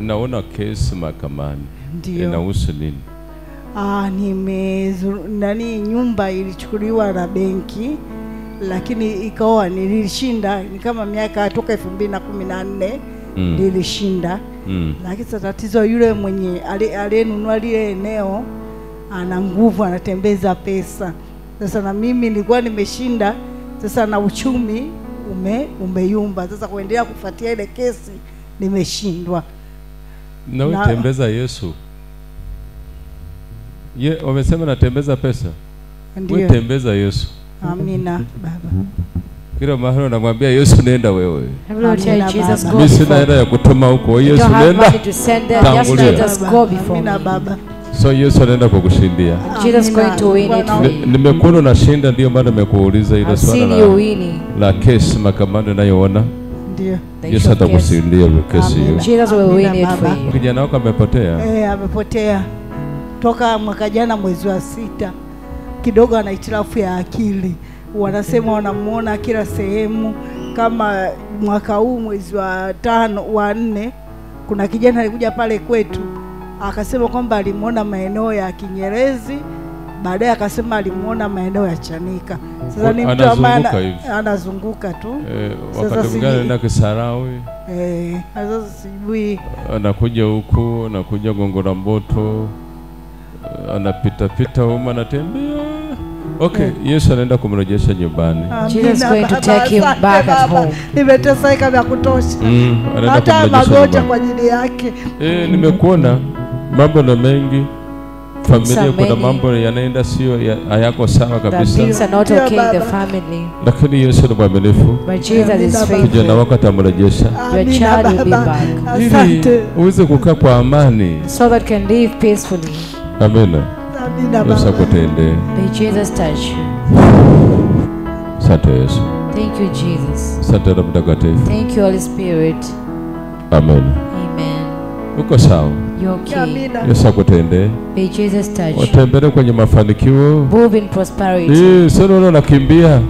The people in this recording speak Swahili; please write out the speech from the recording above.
Naona kesi mahakamani. Ndio. Inahusu nini? Nyumba ilichukuliwa na benki, lakini ikawa nilishinda, ni kama miaka toka 2014 nilishinda. Lakini tatizo yule mwenye aliyenunua lile eneo ana nguvu, anatembeza pesa. Sasa na mimi nilikuwa nimeshinda, sasa na uchumi umeyumba. Sasa kuendelea kufuatia ile kesi nimeshindwa. Na utembeza Yesu. Wamesema natembeza pesa. Wewe tembeza Yesu. Amina Baba. Kila mahali namwambia Yesu nenda wewe. Mimi sina hela ya kutuma huko. Yesu nenda. Amina Baba. So Yesu anaenda kukushindia. Jesus going to win it for you. Nimekuona nashinda, ndio maana nimekuuliza ile swala la kesi mahakamani nayoona. Ndio. Yesu atakushindia kesi hiyo. Jesus will win it for you. Kijana wako amepotea? Amepotea. Toka mwaka jana mwezi wa 6. Kidogo ana hitilafu ya akili. Wanasema wanamuona kila sehemu. Kama mwaka huu mwezi wa 4 kuna kijana alikuja pale kwetu akasema kwamba alimuona maeneo ya Kinyerezi, baadaye akasema alimuona maeneo ya Chanika. Sasa ni mtu ambaye anazunguka tu. Wakati mwingine anaenda Kisarawe. Sasa sijui anakuja huku, anakuja Gongo la Mboto, anapita huko, anatembea. Okay, Yesu anaenda kumrejesha nyumbani. Jesus going to take him back at home. Nimeteseka vya kutosha. Hata magonjwa kwa ajili yake. Nimekuona mambo na mengi. Familia kuna mambo yanaenda sio hayako sawa kabisa. Things are not okay in the family. Lakini Yesu ni mwaminifu. But Jesus is faithful. Kijana wako atamrejesha. Your child will be back. Ili uweze kukaa kwa amani. So that can live peacefully. Amina. Yesu akutende. May Jesus touch you. Asante Yesu. Thank you Jesus. Asante Roho Mtakatifu. Thank you Holy Spirit. Amen. Amen. Uko sawa? You're okay. Yesu akutende. May Jesus touch you. Watembee kwenye mafanikio. Move in prosperity. Sio unakimbia.